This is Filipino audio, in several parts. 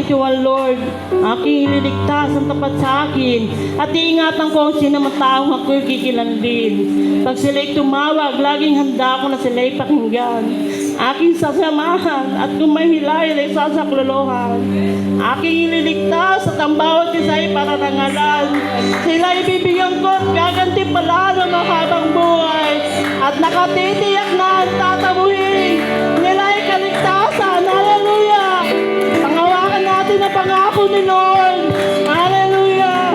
spiritual, Lord. Aking ililigtas ang tapat sa akin at iingatan ko ang sinamataong ako'y kikilanlin. Pag sila'y tumawag, laging handa ako na sila'y pakinggan. Aking sasamahan at kung may hilay ay sasaklolohan. Aking ililigtas at ang bawat isa'y pararangalan. Sila'y bibigyan ko at gagantimpalaan ng habang buhay. At nakatitiyak na ang tatamuhin. Nila'y kaligtasan. Hallelujah! Pangawakan natin ang pangako ni Lord. Hallelujah!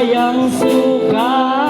Yang suka